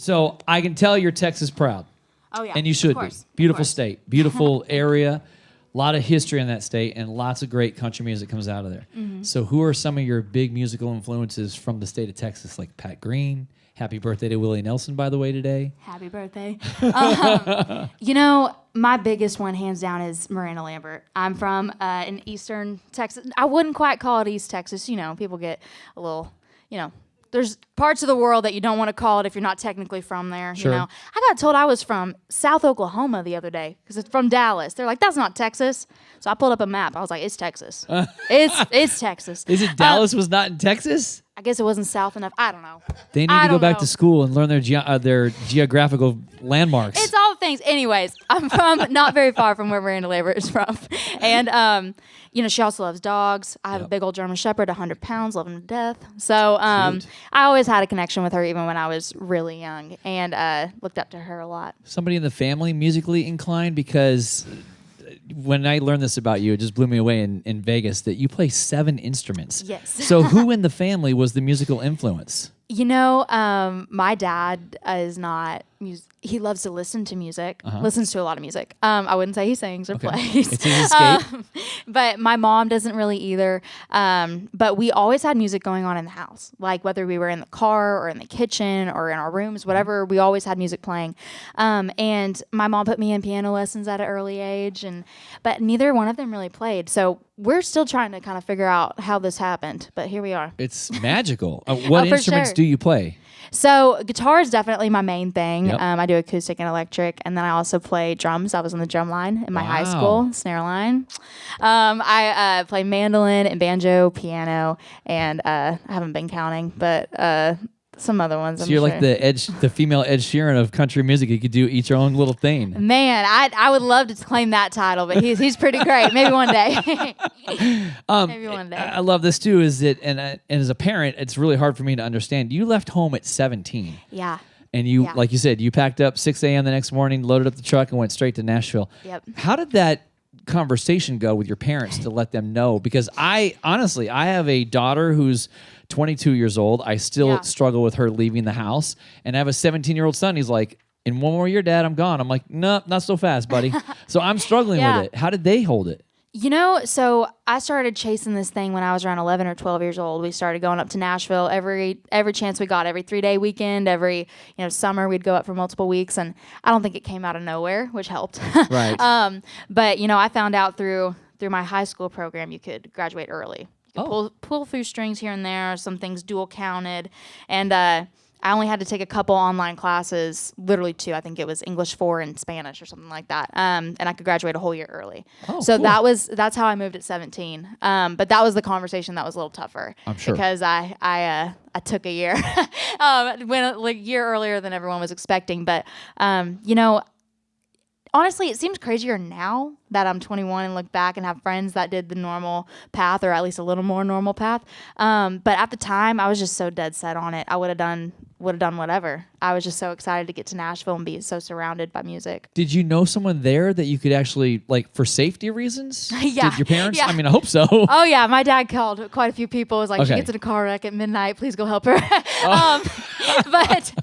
So I can tell you're Texas proud. Oh, yeah. And you should be. Beautiful state, beautiful area, a lot of history in that state, and lots of great country music comes out of there. Mm-hmm. So who are some of your big musical influences from the state of Texas, like Pat Green? Happy birthday to Willie Nelson, by the way, today. Happy birthday. My biggest one, hands down, is Miranda Lambert. I'm from in eastern Texas. I wouldn't quite call it East Texas. People get a little, there's parts of the world that you don't want to call it if you're not technically from there. Sure. I got told I was from South Oklahoma the other day because it's from Dallas. They're like, that's not Texas. So I pulled up a map. I was like, it's Texas. It's Texas. Is it Dallas was not in Texas? I guess it wasn't south enough. I don't know. They need to go back to school and learn their geographical landmarks. It's all things. Anyways, I'm from not very far from where Miranda Lambert is from. And, she also loves dogs. I have a big old German Shepherd, 100 pounds, love him to death. So I always had a connection with her even when I was really young and looked up to her a lot. Somebody in the family musically inclined? Because when I learned this about you, it just blew me away in Vegas that you play 7 instruments. Yes. So who in the family was the musical influence? My dad is not he loves to listen to music, listens to a lot of music. I wouldn't say he sings or plays. It's his escape. But my mom doesn't really either. But we always had music going on in the house, like whether we were in the car or in the kitchen or in our rooms, whatever, we always had music playing. And my mom put me in piano lessons at an early age, but neither one of them really played. So we're still trying to kind of figure out how this happened, but here we are. It's magical. What instruments do you play? So guitar is definitely my main thing. Yep. I do acoustic and electric, and then I also play drums. I was on the drum line in my high school, snare line. I play mandolin and banjo, piano, and I haven't been counting, but some other ones. So you're like the female Ed Sheeran of country music. You could do each your own little thing. Man, I would love to claim that title, but he's pretty great. Maybe one day. Maybe one day. I love this too. Is that and as a parent, it's really hard for me to understand. You left home at 17. Yeah. And you, like you said, you packed up 6 a.m. the next morning, loaded up the truck, and went straight to Nashville. Yep. How did that conversation go with your parents to let them know? Because I have a daughter who's 22 years old. I still struggle with her leaving the house. And I have a 17-year-old son. He's like, in one more year, Dad, I'm gone. I'm like, no, not so fast, buddy. So I'm struggling with it. How did they hold it? So I started chasing this thing when I was around 11 or 12 years old. We started going up to Nashville every chance we got, every 3-day weekend, every summer we'd go up for multiple weeks. And I don't think it came out of nowhere, which helped. Right. But I found out through my high school program you could graduate early. You could pull through strings here and there. Some things dual counted, and I only had to take a couple online classes, literally 2. I think it was English 4 and Spanish or something like that. And I could graduate a whole year early. So cool. That's how I moved at 17. But that was the conversation that was a little tougher. I'm sure. Because I took a year, went a year earlier than everyone was expecting. But honestly, it seems crazier now that I'm 21 and look back and have friends that did the normal path, or at least a little more normal path. But at the time, I was just so dead set on it. I would have done whatever. I was just so excited to get to Nashville and be so surrounded by music. Did you know someone there that you could actually, for safety reasons? Yeah. Did your parents? Yeah. I mean, I hope so. Oh, yeah. My dad called quite a few people. It was like, she gets in a car wreck at midnight. Please go help her. But,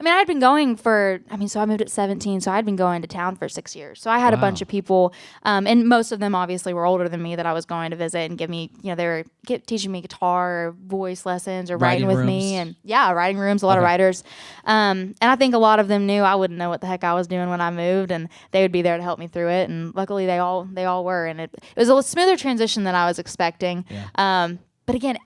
I'd been going so I moved at 17, so I'd been going to town for 6 years. So I had a bunch of people, and most of them obviously were older than me that I was going to visit and give me, they were teaching me guitar or voice lessons or writing with me. And writing rooms, a lot of writers. And I think a lot of them knew I wouldn't know what the heck I was doing when I moved, and they would be there to help me through it. And luckily they all were. And it was a smoother transition than I was expecting. Yeah. But again,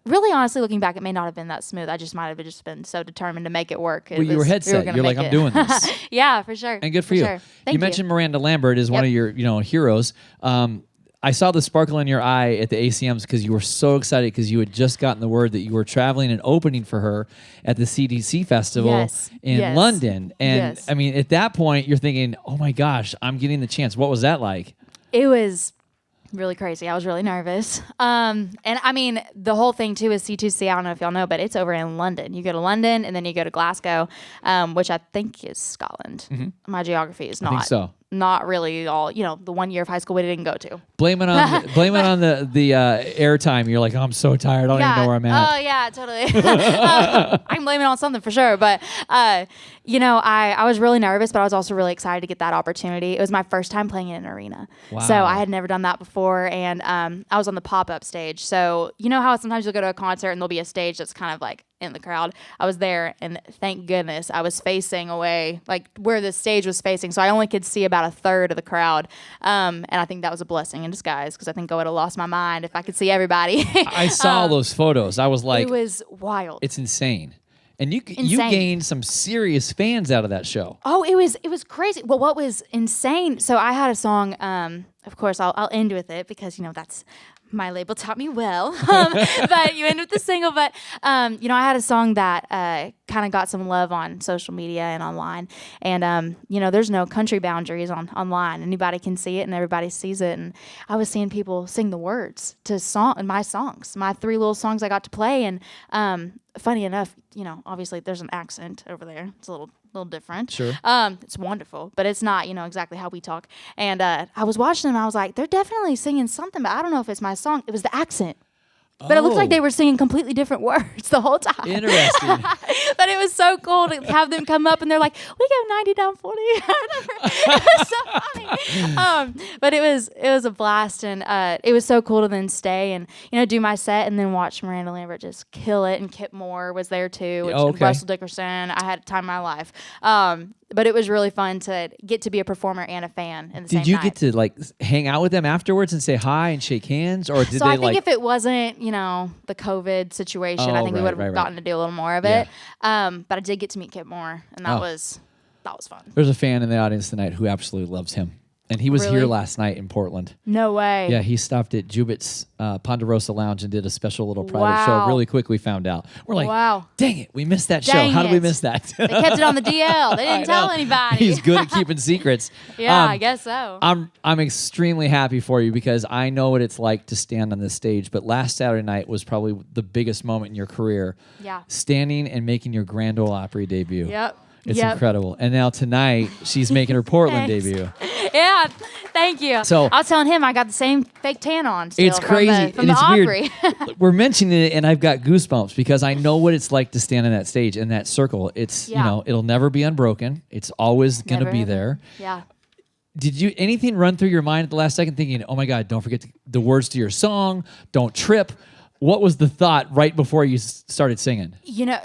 really honestly, looking back, it may not have been that smooth. I just might have just been so determined to make it work. You were head set. You're like, I'm doing this. Yeah, for sure. And good for you. Sure. Thank you mentioned Miranda Lambert is one of your heroes. I saw the sparkle in your eye at the ACMs because you were so excited because you had just gotten the word that you were traveling and opening for her at the CDC Festival in London. And I mean, at that point, you're thinking, oh my gosh, I'm getting the chance. What was that like? It was really crazy. I was really nervous. And I mean, the whole thing too is C2C. I don't know if y'all know, but it's over in London. You go to London and then you go to Glasgow, which I think is Scotland. Mm-hmm. My geography is not. I think so. not really all, the 1 year of high school we didn't go to. Blame it on the airtime. You're like, oh, I'm so tired. I don't even know where I'm at. Oh yeah, totally. I can blame it on something for sure. But I was really nervous, but I was also really excited to get that opportunity. It was my first time playing in an arena. Wow. So I had never done that before, and I was on the pop-up stage. So you know how sometimes you'll go to a concert and there'll be a stage that's kind of like in the crowd. I was there, and thank goodness I was facing away, like where the stage was facing, so I only could see about a third of the crowd. And I think that was a blessing in disguise, because I think I would have lost my mind if I could see everybody. I saw those photos. I was like, it was wild. It's insane. And you gained some serious fans out of that show. Oh, it was crazy. Well, what was insane? So I had a song. Of course, I'll end with it because that's my label taught me well. But you end with the single. But I had a song that kind of got some love on social media and online. And there's no country boundaries online. Anybody can see it, and everybody sees it. And I was seeing people sing the words to my songs, my 3 little songs I got to play. And funny enough, obviously there's an accent over there. It's a little different. Sure. It's wonderful, but it's not, exactly how we talk. And I was watching them, and I was like, they're definitely singing something, but I don't know if it's my song. It was the accent. But it looked like they were singing completely different words the whole time. Interesting. But it was so cool to have them come up, and they're like, we go 90 down 40. It was so funny. But it was a blast, and it was so cool to then stay and do my set, and then watch Miranda Lambert just kill it, and Kip Moore was there too, and Russell Dickerson. I had a time of my life. But it was really fun to get to be a performer and a fan in the same night. Did you get to like hang out with them afterwards and say hi and shake hands, or did so they I think if it wasn't, the COVID situation, I think we would have gotten to do a little more of it. But I did get to meet Kip Moore, and that was fun. There's a fan in the audience tonight who absolutely loves him. And he was here last night in Portland. No way. Yeah, he stopped at Jubit's Ponderosa Lounge and did a special little private show. Really quick, we found out. We're like, dang it, we missed that show. How did we miss that? They kept it on the DL. They didn't tell anybody. He's good at keeping secrets. Yeah, I guess so. I'm extremely happy for you because I know what it's like to stand on this stage. But last Saturday night was probably the biggest moment in your career. Yeah. Standing and making your Grand Ole Opry debut. Yep. It's incredible. And now tonight, she's making her Portland debut. Yeah, thank you. So I was telling him I got the same fake tan on still. It's crazy. From the Opry. Weird. We're mentioning it, and I've got goosebumps because I know what it's like to stand on that stage in that circle. It's, it'll never be unbroken. It's always going to be there. Yeah. Did you anything run through your mind at the last second thinking, oh my God, don't forget the words to your song, don't trip? What was the thought right before you started singing?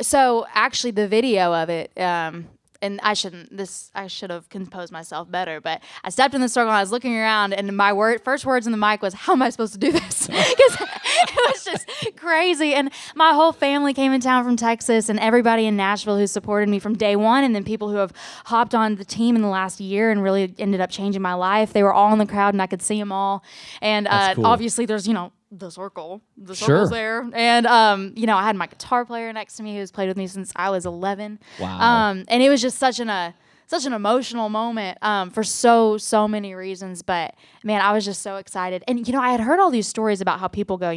So actually the video of it, and I should have composed myself better, but I stepped in the circle and I was looking around, and my first words in the mic was, how am I supposed to do this? Because it was just crazy. And my whole family came in town from Texas, and everybody in Nashville who supported me from day one, and then people who have hopped on the team in the last year and really ended up changing my life. They were all in the crowd, and I could see them all. And cool. Obviously there's, the circle's there. And, I had my guitar player next to me who's played with me since I was 11. Wow. And it was just such an emotional moment for so many reasons. But, man, I was just so excited. And, I had heard all these stories about how people go,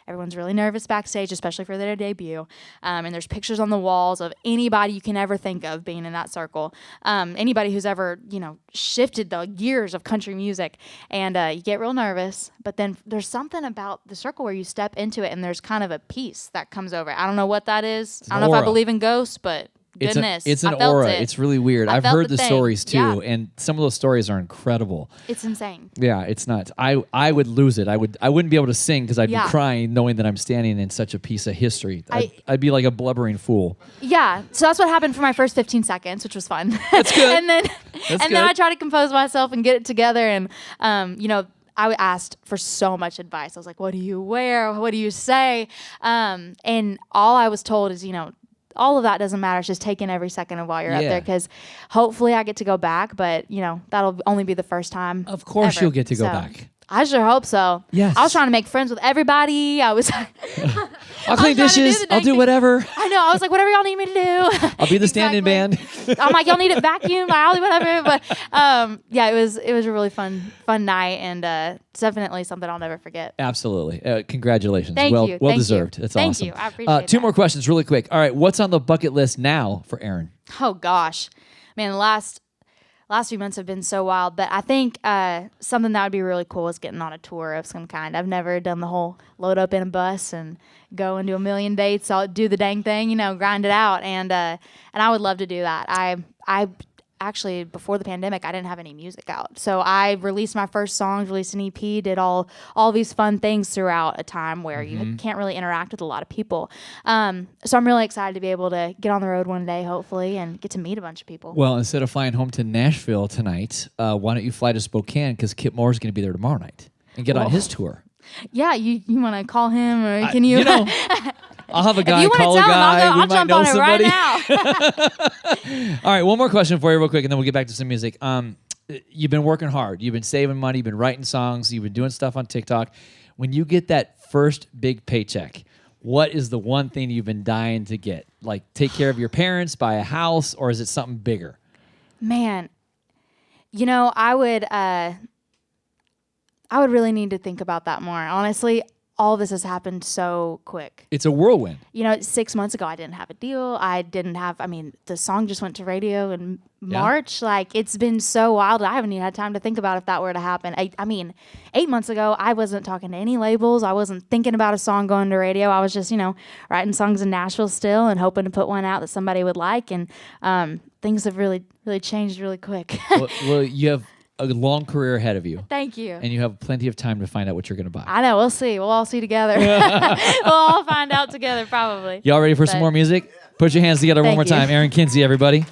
everyone's really nervous backstage, especially for their debut. And there's pictures on the walls of anybody you can ever think of being in that circle. Anybody who's ever, shifted the gears of country music. And you get real nervous. But then there's something about the circle where you step into it and there's kind of a peace that comes over. I don't know what that is. I don't know if I believe in ghosts, but goodness. It's an aura. It's really weird. I've heard the stories too, and some of those stories are incredible. It's insane. Yeah, it's nuts. I would lose it. I wouldn't be able to sing because I'd be crying knowing that I'm standing in such a piece of history. I'd be like a blubbering fool. Yeah, so that's what happened for my first 15 seconds, which was fun. That's good. and then I tried to compose myself and get it together, and I asked for so much advice. I was like, what do you wear? What do you say? And all I was told is, all of that doesn't matter. It's just taking every second of while you're up there, because hopefully I get to go back, but that'll only be the first time. Of course ever. You'll get to go back. I sure hope so. Yes. I was trying to make friends with everybody. I was I'll clean dishes. I'll do whatever. I know. I was like, whatever y'all need me to do. I'll be the stand-in band. I'm like, y'all need it vacuumed? I'll do whatever. But it was a really fun night, and definitely something I'll never forget. Absolutely. Congratulations. Thank you. Well deserved. That's awesome. Thank you. I appreciate that. 2 more questions really quick. All right. What's on the bucket list now for Erin? Oh, gosh. Man, the last last few months have been so wild. But I think something that would be really cool is getting on a tour of some kind. I've never done the whole load up in a bus and go and do a million dates. I'll do the dang thing, you know, grind it out. And I would love to do that. I actually, before the pandemic, I didn't have any music out. So I released my first songs, released an EP, did all these fun things throughout a time where you can't really interact with a lot of people. So I'm really excited to be able to get on the road one day, hopefully, and get to meet a bunch of people. Well, instead of flying home to Nashville tonight, why don't you fly to Spokane, because Kip Moore's going to be there tomorrow night and get on his tour. Yeah, you want to call him, or can you? You know, I'll have a guy call a guy. I'll jump on it right now. All right, one more question for you real quick, and then we'll get back to some music. You've been working hard. You've been saving money. You've been writing songs. You've been doing stuff on TikTok. When you get that first big paycheck, what is the one thing you've been dying to get? Like take care of your parents, buy a house, or is it something bigger? Man, you know, I would really need to think about that more. Honestly, all of this has happened so quick. It's a whirlwind. You know, 6 months ago, I didn't have a deal. The song just went to radio in March. Like, it's been so wild. I haven't even had time to think about if that were to happen. 8 months ago, I wasn't talking to any labels. I wasn't thinking about a song going to radio. I was just, you know, writing songs in Nashville still and hoping to put one out that somebody would like. And things have really, really changed really quick. well, you have a long career ahead of you. Thank you. And you have plenty of time to find out what you're going to buy. I know. We'll see. We'll all see together. We'll all find out together probably. Y'all ready for some more music? Put your hands together one more time. Erin Kinsey, everybody.